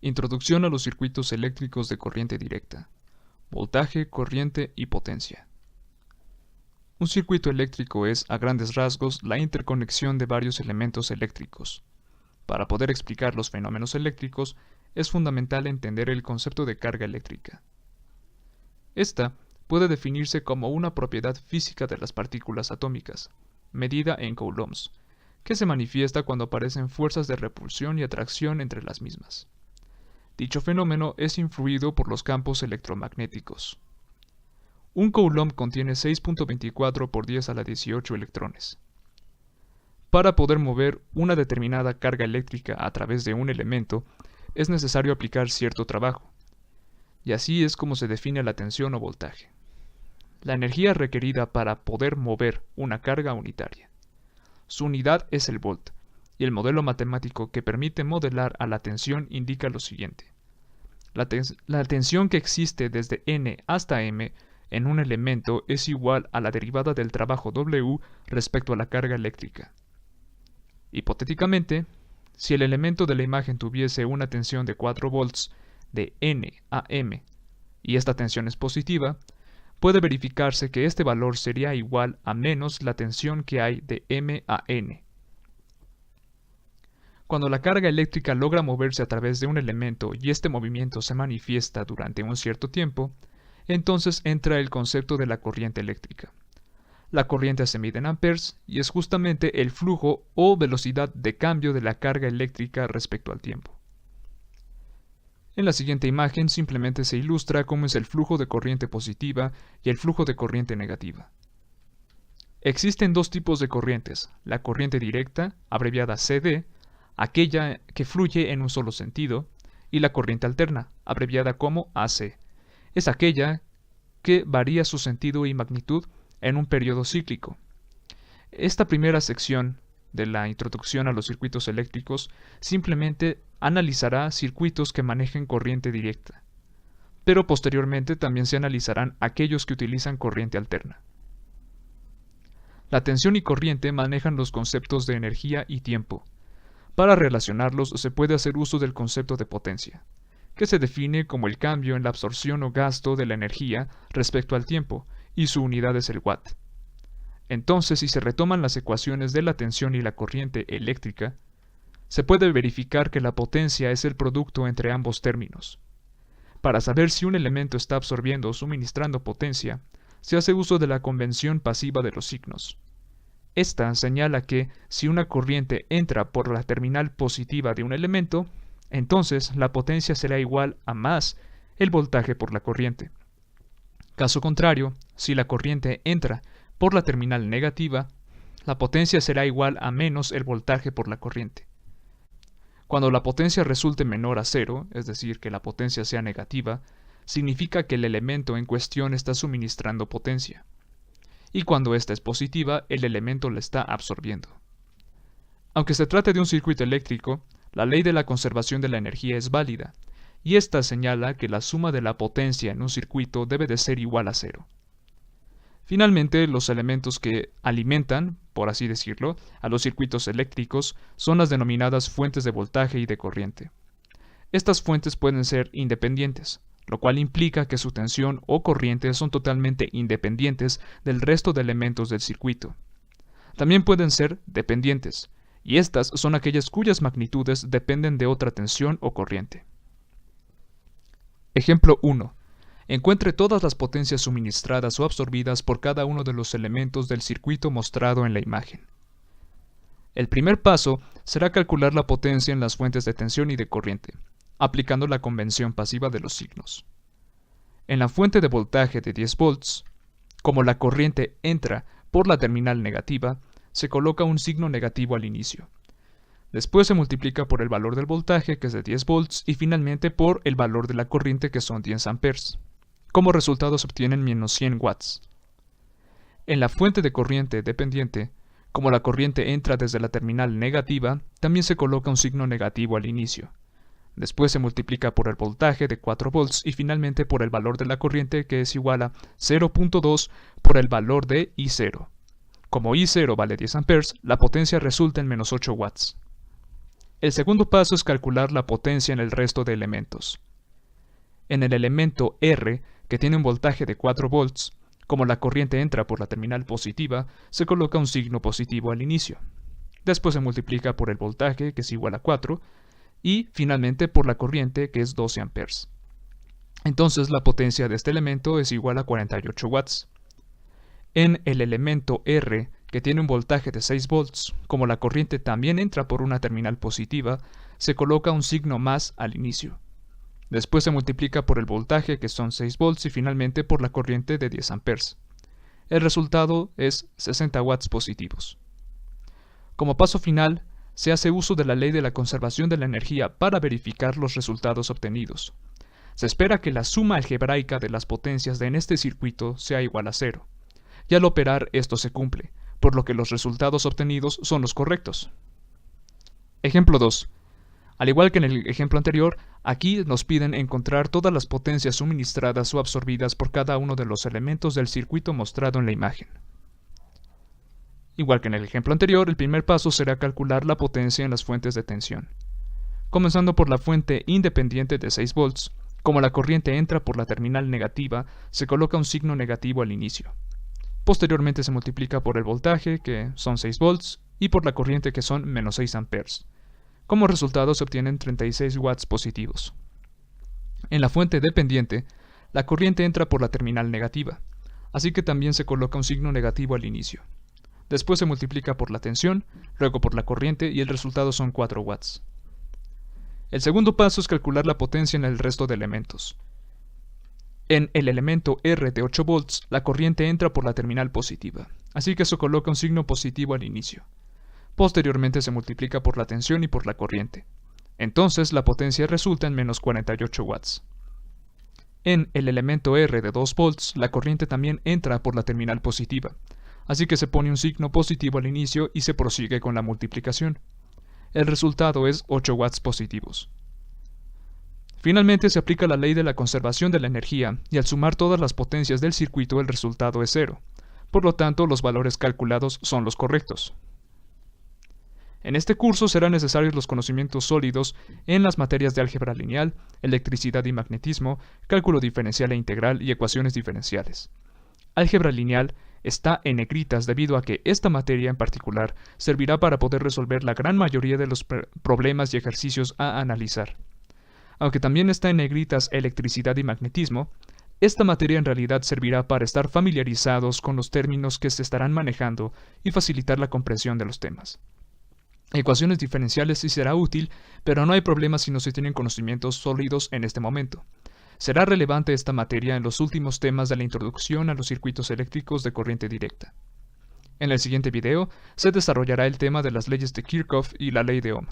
Introducción a los circuitos eléctricos de corriente directa. Voltaje, corriente y potencia. Un circuito eléctrico es, a grandes rasgos, la interconexión de varios elementos eléctricos. Para poder explicar los fenómenos eléctricos, es fundamental entender el concepto de carga eléctrica. Esta puede definirse como una propiedad física de las partículas atómicas, medida en coulombs, que se manifiesta cuando aparecen fuerzas de repulsión y atracción entre las mismas. Dicho fenómeno es influido por los campos electromagnéticos. Un coulomb contiene 6.24 por 10 a la 18 electrones. Para poder mover una determinada carga eléctrica a través de un elemento, es necesario aplicar cierto trabajo, y así es como se define la tensión o voltaje. La energía requerida para poder mover una carga unitaria. Su unidad es el volt, y el modelo matemático que permite modelar a la tensión indica lo siguiente. La tensión que existe desde N hasta M en un elemento es igual a la derivada del trabajo W respecto a la carga eléctrica. Hipotéticamente, si el elemento de la imagen tuviese una tensión de 4 volts de N a M, y esta tensión es positiva, puede verificarse que este valor sería igual a menos la tensión que hay de M a N. Cuando la carga eléctrica logra moverse a través de un elemento y este movimiento se manifiesta durante un cierto tiempo, entonces entra el concepto de la corriente eléctrica. La corriente se mide en amperes y es justamente el flujo o velocidad de cambio de la carga eléctrica respecto al tiempo. En la siguiente imagen simplemente se ilustra cómo es el flujo de corriente positiva y el flujo de corriente negativa. Existen dos tipos de corrientes, la corriente directa, abreviada CD, aquella que fluye en un solo sentido, y la corriente alterna, abreviada como AC, es aquella que varía su sentido y magnitud en un periodo cíclico. Esta primera sección de la introducción a los circuitos eléctricos simplemente analizará circuitos que manejen corriente directa, pero posteriormente también se analizarán aquellos que utilizan corriente alterna. La tensión y corriente manejan los conceptos de energía y tiempo. Para relacionarlos se puede hacer uso del concepto de potencia, que se define como el cambio en la absorción o gasto de la energía respecto al tiempo, y su unidad es el watt. Entonces, si se retoman las ecuaciones de la tensión y la corriente eléctrica, se puede verificar que la potencia es el producto entre ambos términos. Para saber si un elemento está absorbiendo o suministrando potencia, se hace uso de la convención pasiva de los signos. Esta señala que si una corriente entra por la terminal positiva de un elemento, entonces la potencia será igual a más el voltaje por la corriente. Caso contrario, si la corriente entra por la terminal negativa, la potencia será igual a menos el voltaje por la corriente. Cuando la potencia resulte menor a cero, es decir, que la potencia sea negativa, significa que el elemento en cuestión está suministrando potencia. Y cuando esta es positiva, el elemento la está absorbiendo. Aunque se trate de un circuito eléctrico, la ley de la conservación de la energía es válida, y esta señala que la suma de la potencia en un circuito debe de ser igual a cero. Finalmente, los elementos que alimentan, por así decirlo, a los circuitos eléctricos son las denominadas fuentes de voltaje y de corriente. Estas fuentes pueden ser independientes, lo cual implica que su tensión o corriente son totalmente independientes del resto de elementos del circuito. También pueden ser dependientes, y estas son aquellas cuyas magnitudes dependen de otra tensión o corriente. Ejemplo 1. Encuentre todas las potencias suministradas o absorbidas por cada uno de los elementos del circuito mostrado en la imagen. El primer paso será calcular la potencia en las fuentes de tensión y de corriente, aplicando la convención pasiva de los signos. En la fuente de voltaje de 10 volts, como la corriente entra por la terminal negativa, se coloca un signo negativo al inicio. Después se multiplica por el valor del voltaje, que es de 10 volts, y finalmente por el valor de la corriente, que son 10 amperes. Como resultado se obtienen menos 100 watts. En la fuente de corriente dependiente, como la corriente entra desde la terminal negativa, también se coloca un signo negativo al inicio. Después se multiplica por el voltaje de 4 volts y finalmente por el valor de la corriente, que es igual a 0.2 por el valor de I0. Como I0 vale 10 amperes, la potencia resulta en menos 8 watts. El segundo paso es calcular la potencia en el resto de elementos. En el elemento R, que tiene un voltaje de 4 volts, como la corriente entra por la terminal positiva, se coloca un signo positivo al inicio. Después se multiplica por el voltaje, que es igual a 4, y finalmente por la corriente, que es 12 amperes. Entonces la potencia de este elemento es igual a 48 watts. En el elemento R, que tiene un voltaje de 6 volts, como la corriente también entra por una terminal positiva, se coloca un signo más al inicio. Después se multiplica por el voltaje, que son 6 volts, y finalmente por la corriente de 10 amperes. El resultado es 60 watts positivos. Como paso final, se hace uso de la ley de la conservación de la energía para verificar los resultados obtenidos. Se espera que la suma algebraica de las potencias en este circuito sea igual a 0. Y al operar esto se cumple, por lo que los resultados obtenidos son los correctos. Ejemplo 2. Al igual que en el ejemplo anterior, aquí nos piden encontrar todas las potencias suministradas o absorbidas por cada uno de los elementos del circuito mostrado en la imagen. Igual que en el ejemplo anterior, el primer paso será calcular la potencia en las fuentes de tensión. Comenzando por la fuente independiente de 6 volts, como la corriente entra por la terminal negativa, se coloca un signo negativo al inicio. Posteriormente se multiplica por el voltaje, que son 6 volts, y por la corriente, que son menos 6 amperes. Como resultado se obtienen 36 watts positivos. En la fuente dependiente, la corriente entra por la terminal negativa, así que también se coloca un signo negativo al inicio. Después se multiplica por la tensión, luego por la corriente y el resultado son 4 watts. El segundo paso es calcular la potencia en el resto de elementos. En el elemento R de 8 volts, la corriente entra por la terminal positiva, así que se coloca un signo positivo al inicio. Posteriormente se multiplica por la tensión y por la corriente. Entonces la potencia resulta en menos 48 watts. En el elemento R de 2 volts, la corriente también entra por la terminal positiva, así que se pone un signo positivo al inicio y se prosigue con la multiplicación. El resultado es 8 watts positivos. Finalmente se aplica la ley de la conservación de la energía y al sumar todas las potencias del circuito el resultado es 0. Por lo tanto, los valores calculados son los correctos. En este curso serán necesarios los conocimientos sólidos en las materias de álgebra lineal, electricidad y magnetismo, cálculo diferencial e integral y ecuaciones diferenciales. Álgebra lineal está en negritas debido a que esta materia en particular servirá para poder resolver la gran mayoría de los problemas y ejercicios a analizar. Aunque también está en negritas electricidad y magnetismo, esta materia en realidad servirá para estar familiarizados con los términos que se estarán manejando y facilitar la comprensión de los temas. Ecuaciones diferenciales sí será útil, pero no hay problema si no se tienen conocimientos sólidos en este momento. Será relevante esta materia en los últimos temas de la introducción a los circuitos eléctricos de corriente directa. En el siguiente video se desarrollará el tema de las leyes de Kirchhoff y la ley de Ohm.